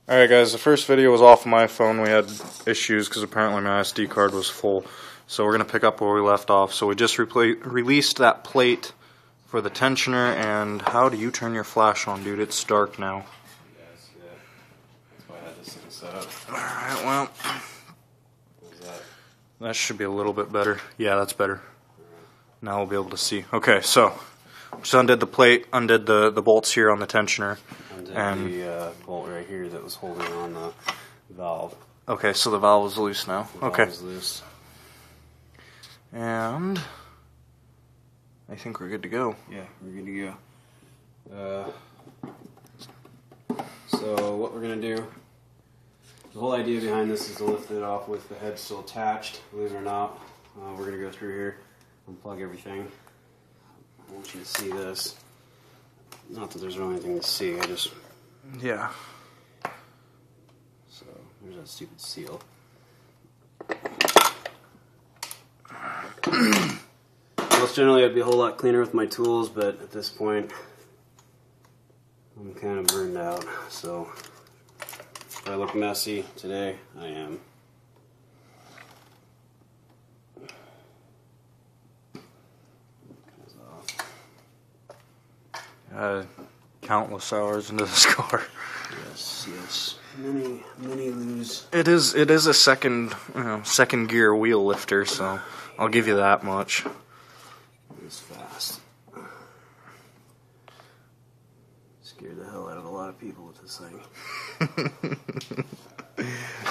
Alright guys, the first video was off my phone. We had issues because apparently my SD card was full. So we're going to pick up where we left off. So we just released that plate for the tensioner, and how do you turn your flash on, dude? It's dark now. Yes, yeah. That's why I had this thing set up. Alright, well, What was that? that should be a little bit better. Yeah, that's better. Now we'll be able to see. Okay, so just undid the plate, undid the bolts here on the tensioner. And the bolt right here that was holding on the valve. Okay, so the valve is loose now. The valve is loose. And I think we're good to go. Yeah, we're good to go. So what we're going to do, the whole idea behind this is to lift it off with the head still attached, believe it or not. We're going to go through here, unplug everything. I want you to see this. Not that there's really anything to see, I just... Yeah. So, there's that stupid seal. Most generally I'd be a whole lot cleaner with my tools, but at this point I'm kind of burned out, so if I look messy today, I am. Countless hours into this car. Yes, yes. Many lose. It is a second gear wheel lifter, so I'll give you that much. It's fast. Scared the hell out of a lot of people with this thing.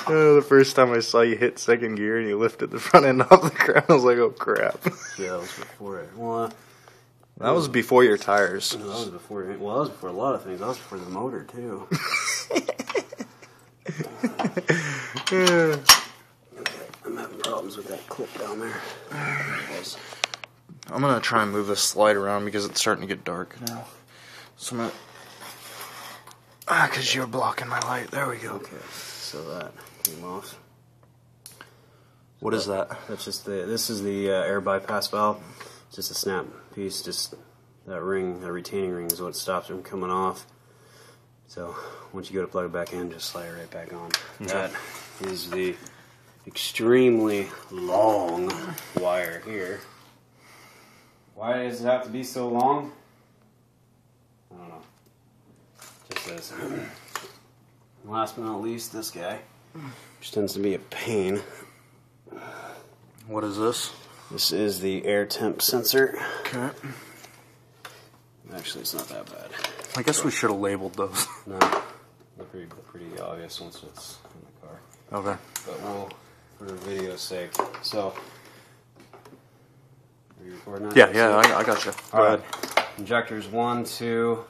The first time I saw you hit second gear and you lifted the front end off the ground, I was like, oh crap. Yeah, that was before it. Well, that was before your tires. no, that was before. Well, that was before a lot of things. That was before the motor too. Okay, I'm having problems with that clip down there. I'm gonna try and move this slide around because it's starting to get dark now. So I'm gonna... because you're blocking my light. There we go. Okay, so that came off. What is that? That's just this is the air bypass valve. It's just a snap piece, just that ring, that retaining ring is what stops it from coming off. So once you go to plug it back in, just slide it right back on. Okay. That is the extremely long wire here. Why does it have to be so long? I don't know. Just is. Last but not least, this guy, which tends to be a pain. What is this? This is the air temp sensor. Okay. Actually, it's not that bad. I guess we should have labeled those. No, they're pretty obvious once it's in the car. Okay. But we'll, for the video's sake. So, are you recording that? Yeah, I got you. Go ahead. Injectors 1, 2,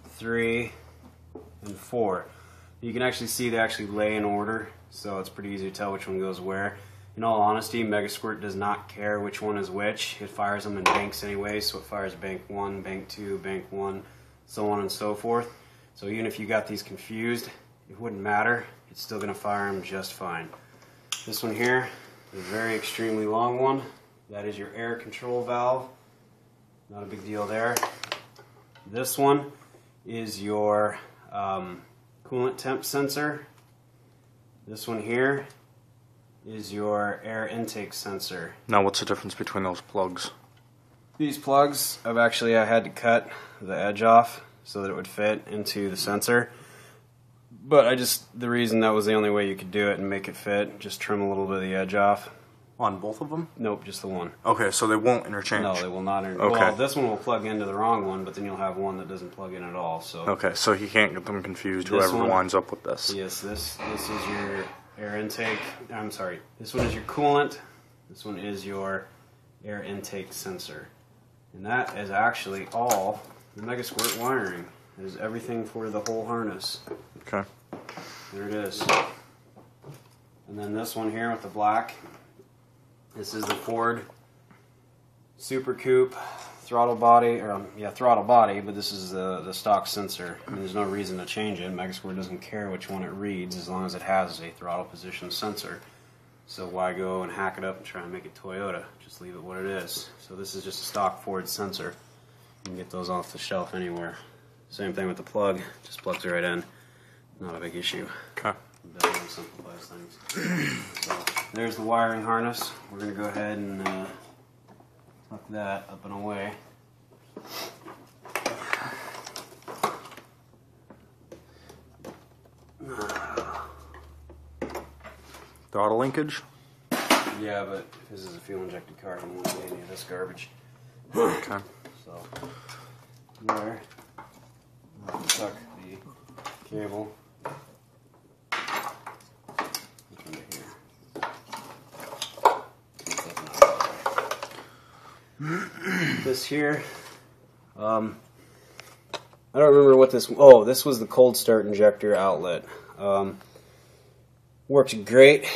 3, and 4. You can actually see they actually lay in order, so it's pretty easy to tell which one goes where. In all honesty, Megasquirt does not care which one is which. It fires them in banks anyway, so it fires bank 1, bank 2, bank 1, so on and so forth. So even if you got these confused, it wouldn't matter. It's still going to fire them just fine. This one here is a very extremely long one. That is your air control valve. Not a big deal there. This one is your coolant temp sensor. This one here is your air intake sensor. Now what's the difference between those plugs? These plugs, I had to cut the edge off so that it would fit into the sensor. But the reason that was the only way you could do it and make it fit, just trim a little bit of the edge off. On both of them? Nope, just the one. Okay, so they won't interchange? No, they will not Okay. Well, this one will plug into the wrong one, but then you'll have one that doesn't plug in at all. So. Okay, so you can't get them confused, This whoever one- winds up with this. Yes, this is your air intake. I'm sorry. This one is your coolant. This one is your air intake sensor. And that is actually all the Megasquirt wiring. It is everything for the whole harness. Okay. There it is. And then this one here with the black. This is the Ford Super Coupe throttle body, throttle body, but this is the stock sensor. I mean, there's no reason to change it. Megasquirt doesn't care which one it reads as long as it has a throttle position sensor. So why go and hack it up and try and make it Toyota? Just leave it what it is. So this is just a stock Ford sensor. You can get those off the shelf anywhere. Same thing with the plug, just plugs right in. Not a big issue. Okay. Definitely simplifies things. So there's the wiring harness. We're going to go ahead and tuck that up and away. Throttle linkage? Yeah, but this is a fuel injected car. I don't want any of this garbage. Okay. So there. Tuck the cable. This here, I don't remember what this. Oh, this was the cold start injector outlet. Worked great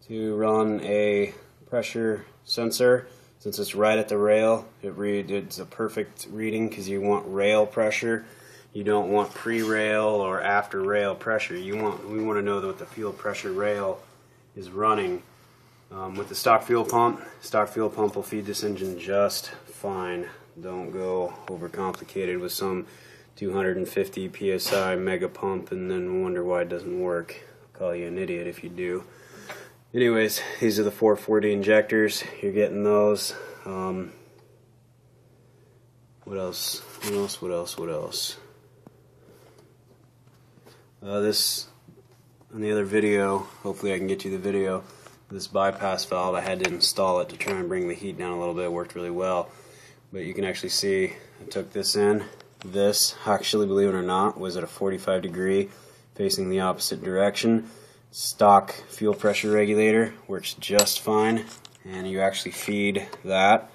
to run a pressure sensor. Since it's right at the rail, it's a perfect reading because you want rail pressure. You don't want pre-rail or after rail pressure. We want to know that the fuel pressure rail is running. With the stock fuel pump will feed this engine just fine. Don't go overcomplicated with some 250 psi mega pump and then wonder why it doesn't work. I'll call you an idiot if you do. Anyways, these are the 440 injectors. You're getting those. What else? This, on the other video, hopefully I can get you the video, this bypass valve, I had to install it to try and bring the heat down a little bit. It worked really well. But you can actually see I took this in. This, actually, believe it or not, was at a 45 degree facing the opposite direction. Stock fuel pressure regulator, works just fine. And you actually feed that.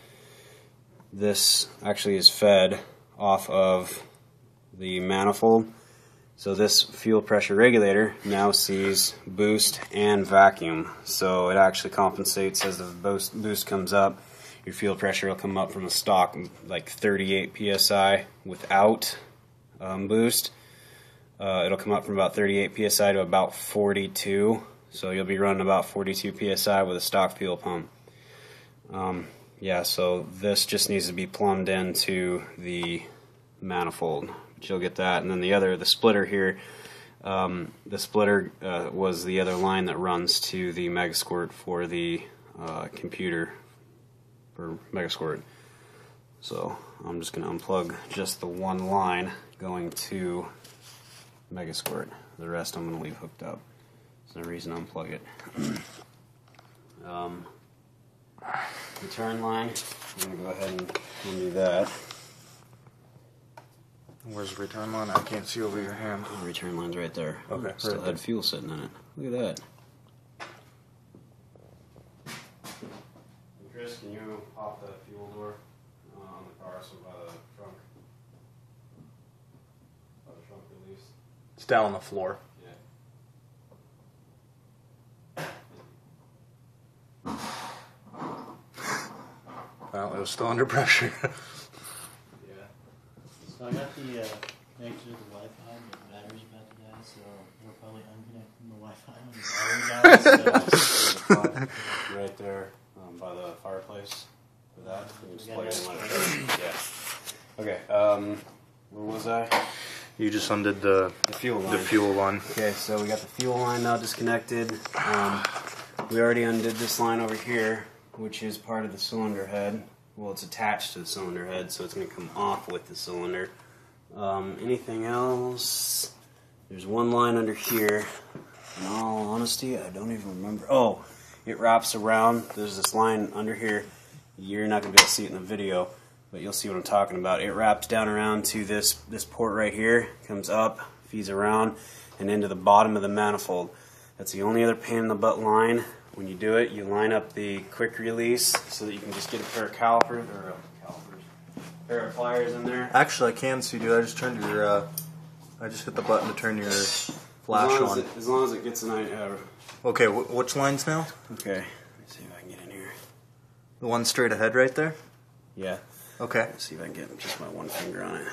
This actually is fed off of the manifold. So this fuel pressure regulator now sees boost and vacuum. So it actually compensates as the boost comes up. Your fuel pressure will come up from the stock like 38 psi without boost. It'll come up from about 38 psi to about 42. So you'll be running about 42 psi with a stock fuel pump. Yeah, so this just needs to be plumbed into the manifold. You'll get that, and then the splitter here, the splitter was the other line that runs to the Megasquirt for the computer for Megasquirt. So I'm just going to unplug just the one line going to Megasquirt. The rest I'm going to leave hooked up. There's no reason to unplug it. The turn line, I'm going to go ahead and undo that. Where's the return line? I can't see over your hand. The return line's right there. Okay. Still had fuel sitting in it. Look at that. Chris, can you pop that fuel door on the car so by the trunk? By the trunk release? It's down on the floor. Yeah. Well, it was still under pressure. So I got the connected to the Wi-Fi, but the battery's about to die, so we're probably unconnecting the Wi-Fi when the battery dies. So right there by the fireplace for that. You just plug it in like that. Yeah. Okay. Where was I? You just undid the fuel line. The fuel line. Okay, so we got the fuel line now disconnected. We already undid this line over here, which is part of the cylinder head. Well, it's attached to the cylinder head, so it's going to come off with the cylinder. Anything else? There's one line under here. In all honesty, I don't even remember. Oh, it wraps around. There's this line under here. You're not going to be able to see it in the video, but you'll see what I'm talking about. It wraps down around to this port right here, comes up, feeds around, and into the bottom of the manifold. That's the only other pain in the butt line. When you do it, you line up the quick release so that you can just get a pair of calipers, or a pair of pliers in there. Actually, I can see, dude. I just turned your. I just hit the button to turn your flash on. As long as it gets an. Okay, which lines now? Okay. Let's see if I can get in here. The one straight ahead, right there. Yeah. Okay. Let's see if I can get just my one finger on it.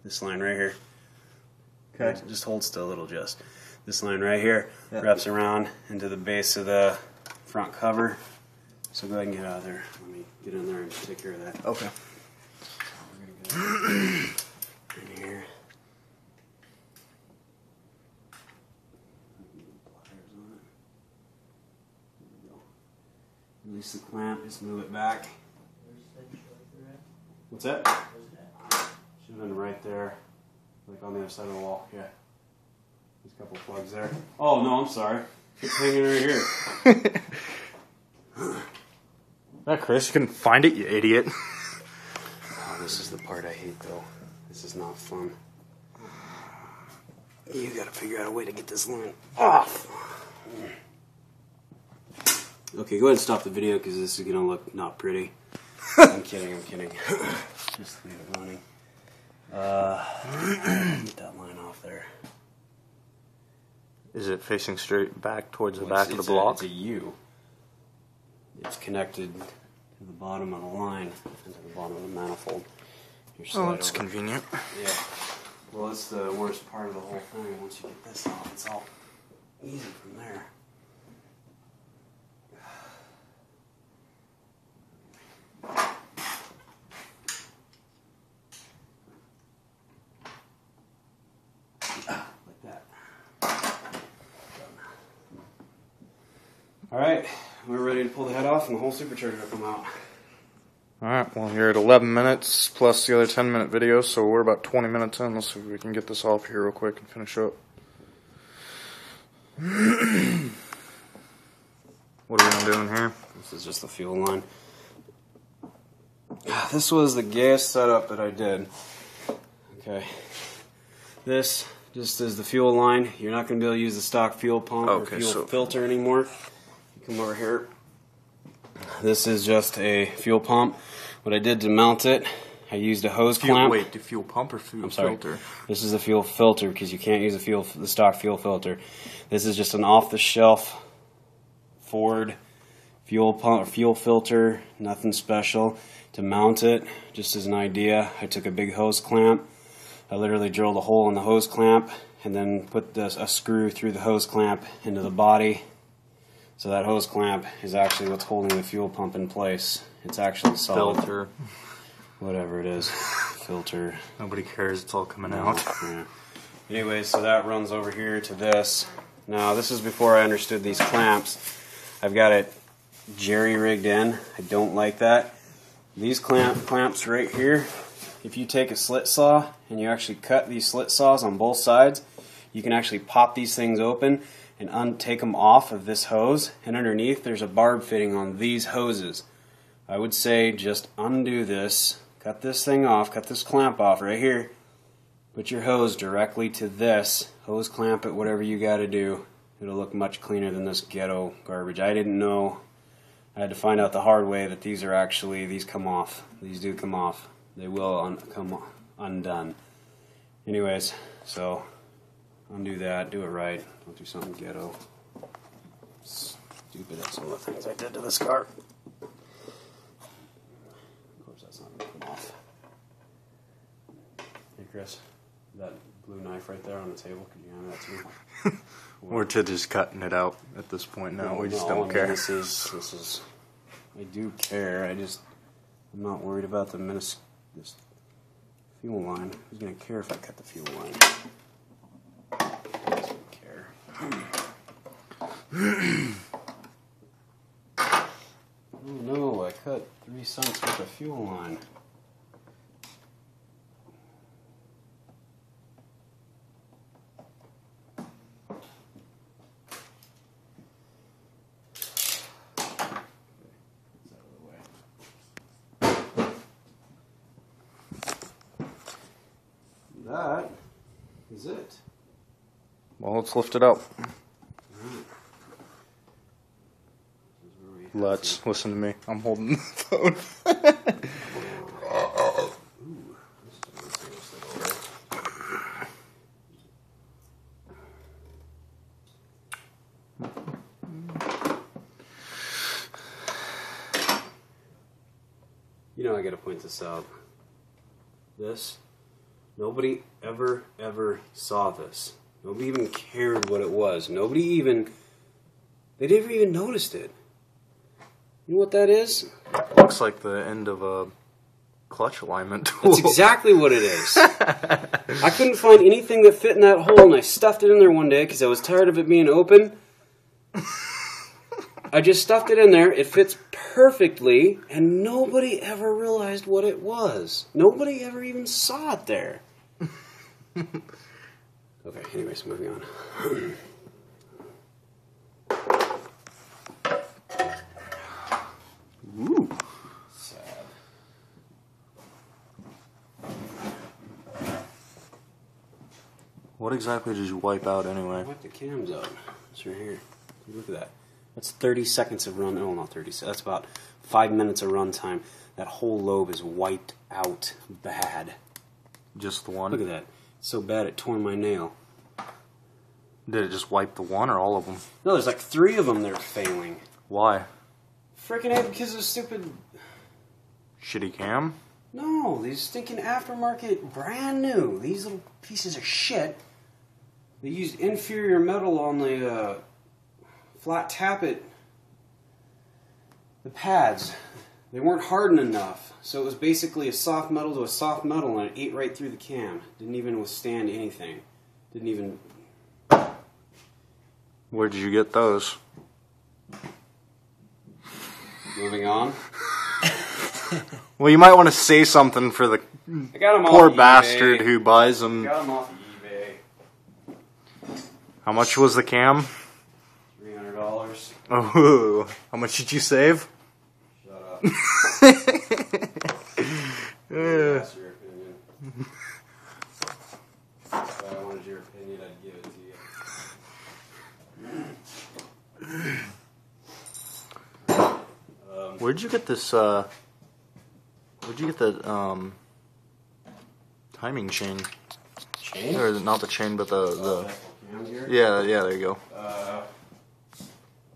This line right here. Okay. Just hold still a little, just. This line right here wraps around into the base of the front cover. So go ahead and get out of there. Let me get in there and take care of that. Okay. We're gonna go in here. Release the clamp, just move it back. What's that? Should have been right there, like on the other side of the wall. Yeah. There's a couple plugs there. Oh, no, I'm sorry. It's hanging right here. Yeah, Chris, you couldn't find it, you idiot. Oh, this is the part I hate, though. This is not fun. You gotta figure out a way to get this line off. Okay, go ahead and stop the video because this is gonna look not pretty. I'm kidding, I'm kidding. Just leave it running. Get that line off there. Is it facing straight back towards the back of the block? It's a U. It's connected to the bottom of the line and to the bottom of the manifold. Oh, that's convenient. Yeah. Well, it's the worst part of the whole thing. Once you get this off, it's all easy from there. Like that. Alright, we're ready to pull the head off and the whole supercharger will come out. Alright, well, you're at 11 minutes plus the other 10-minute video, so we're about 20 minutes in. Let's see if we can get this off here real quick and finish up. What are we doing here? This is just the fuel line. This was the gayest setup that I did. Okay. This just is the fuel line. You're not going to be able to use the stock fuel pump or fuel filter anymore. You come over here. This is just a fuel pump. What I did to mount it, I used a hose clamp. Wait, the fuel pump or fuel filter? This is a fuel filter because you can't use the stock fuel filter. This is just an off-the-shelf Ford fuel pump or fuel filter, nothing special. To mount it, just as an idea, I took a big hose clamp. I literally drilled a hole in the hose clamp and then put a screw through the hose clamp into the body. So that hose clamp is actually what's holding the fuel pump in place. It's actually solid. Filter. Whatever it is. Filter. Nobody cares, it's all coming out. Yeah. Anyway, so that runs over here to this. Now, this is before I understood these clamps. I've got it jerry-rigged in. I don't like that. These clamps right here, if you take a slit saw and you actually cut these slit saws on both sides, you can actually pop these things open and take them off of this hose, and underneath there's a barb fitting on these hoses. I would say just undo this, cut this thing off, cut this clamp off right here, put your hose directly to this, hose clamp it, whatever you got to do. It'll look much cleaner than this ghetto garbage. I didn't know. I had to find out the hard way that these come off. These do come off. They will come undone. Anyways, so undo that, do it right. Don't do something ghetto. Stupid at some of the things I did to this car. Of course, that's not going to come off. Hey, Chris, that blue knife right there on the table, could you hand that to me? We're just cutting it out at this point now. No, we just don't care. This is. I do care. I'm not worried about this fuel line. Who's gonna care if I cut the fuel line? Who doesn't care? Oh no! I cut 3 cents worth of fuel line. That is it. Well, let's lift it up. Let's listen to me. I'm holding the phone. You know I gotta point this out. This. Nobody ever saw this. Nobody even cared what it was. They never even noticed it. You know what that is? Looks like the end of a clutch alignment tool. That's exactly what it is. I couldn't find anything that fit in that hole, and I stuffed it in there one day because I was tired of it being open. I just stuffed it in there. It fits perfectly, and nobody ever realized what it was. Nobody ever even saw it there. Okay, anyways, moving on. Ooh. Sad. What exactly did you wipe out anyway? Wipe the cams out. It's right here. Look at that. That's 30 seconds of run. Oh, not 30 seconds. That's about 5 minutes of run time. That whole lobe is wiped out bad. Just the one? Look at that. It's so bad it tore my nail. Did it just wipe the one or all of them? No, there's like 3 of them that are failing. Why? Freaking A, because of stupid... Shitty cam? No, these stinking aftermarket, brand new. These little pieces of shit. They used inferior metal on the flat tappet. The pads. They weren't hardened enough. So it was basically a soft metal to a soft metal, and it ate right through the cam. Didn't even withstand anything. Didn't even... Where did you get those? Moving on. Well, you might want to say something for the I got them poor off bastard eBay. who buys them. Got them off eBay. How much was the cam? $300. Oh, how much did you save? Shut up. Yeah. That's your opinion. If I wanted your opinion, I'd give it to you. Where'd you get this, where'd you get the, timing chain? Chain? Or not the chain, but the Cam gear? yeah, there you go.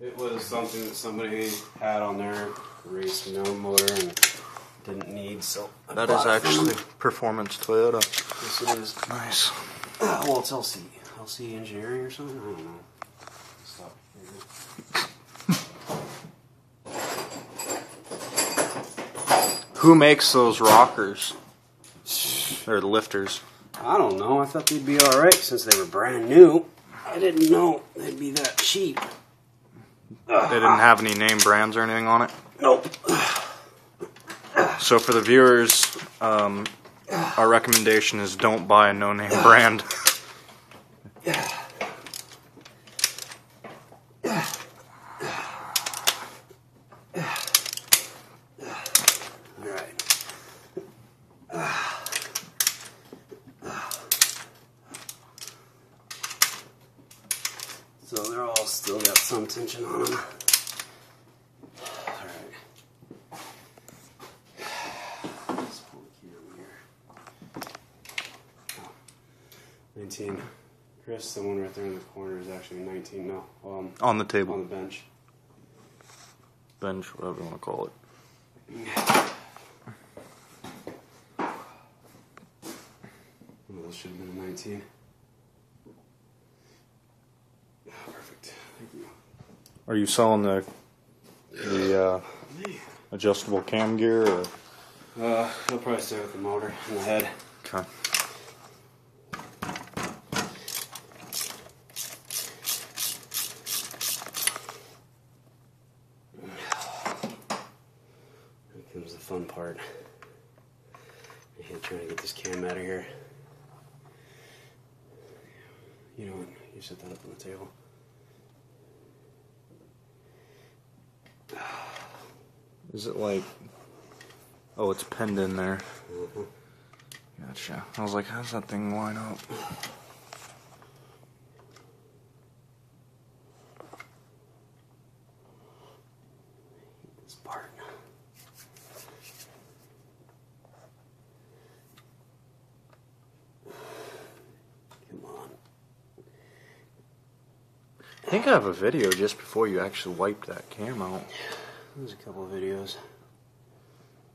It was something that somebody had on their race motor and didn't need, so I That bought is it from actually them. Performance Toyota. Yes, it is. Nice. Well, it's LC. LC Engineering or something? I don't know. Stop. Who makes those rockers? Or the lifters? I don't know. I thought they'd be alright since they were brand new. I didn't know they'd be that cheap. They didn't have any name brands or anything on it? Nope. So for the viewers, our recommendation is don't buy a no-name brand. Alright. So they're all still got some tension on them. Alright. Let's pull the key over here. Oh. 19. Chris, the one right there in the corner is actually 19. No. On the table. On the bench. Bench, whatever you want to call it. Oh, those should have been a 19. Oh, perfect. Thank you. Are you selling the adjustable cam gear? Or? He'll probably stay with the motor and the head. Okay. Here comes the fun part. I hate trying to get this cam out of here. You know what? You set that up on the table. Is it like... Oh, it's pinned in there. Mm-hmm. Gotcha. I was like, how's that thing line up? This part. Come on. I think I have a video just before you actually wiped that cam out. There's a couple of videos.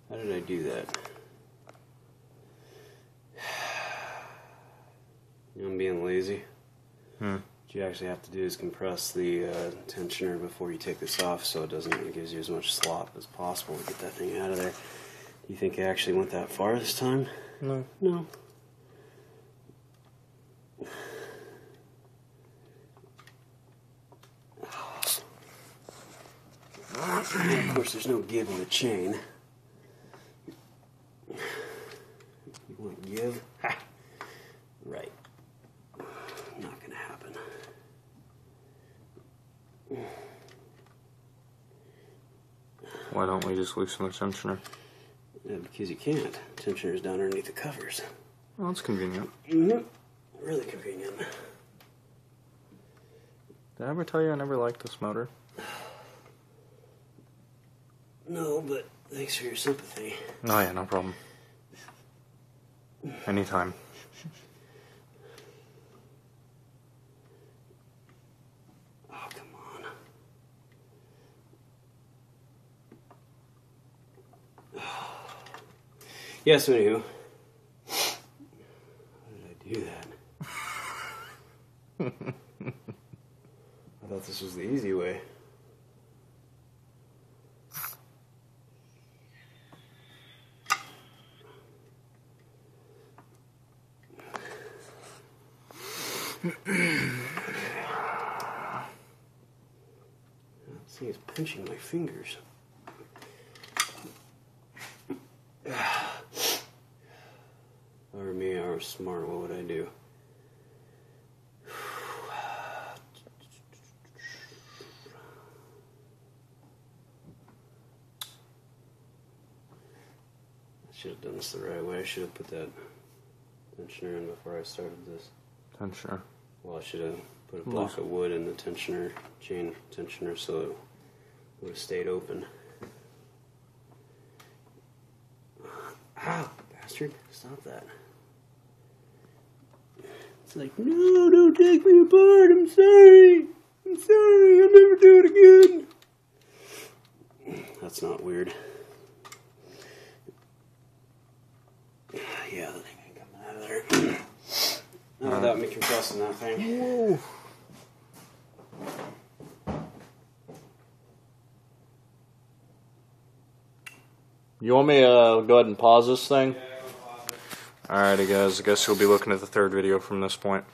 How did I do that? I'm being lazy. What you actually have to do is compress the tensioner before you take this off, so it gives you as much slop as possible to get that thing out of there. Do you think I actually went that far this time? No. No. And of course, there's no give in the chain. You want give? Ha! Right. Not gonna happen. Why don't we just loosen the tensioner? Yeah, because you can't. Tensioner's down underneath the covers. Well, that's convenient. Mm-hmm. Really convenient. Did I ever tell you I never liked this motor? No, but thanks for your sympathy. Oh yeah, no problem. Anytime. Oh, come on. Yeah, so anywho. How did I do that? I thought this was the easy way. This thing is pinching my fingers. Or me, I was smart, what would I do? I should have done this the right way. I should have put that tensioner in before I started this. Tensioner. Well, I should have put a block of wood in the tensioner, chain tensioner, so it would have stayed open. Ow, bastard, stop that. It's like, no, don't take me apart, I'm sorry. I'm sorry, I'll never do it again. That's not weird. Yeah, that thing ain't coming out of there. Not without me compressing that thing. Whoa. You want me to go ahead and pause this thing? Yeah, I'll pause it. Alrighty guys, I guess you'll be looking at the third video from this point.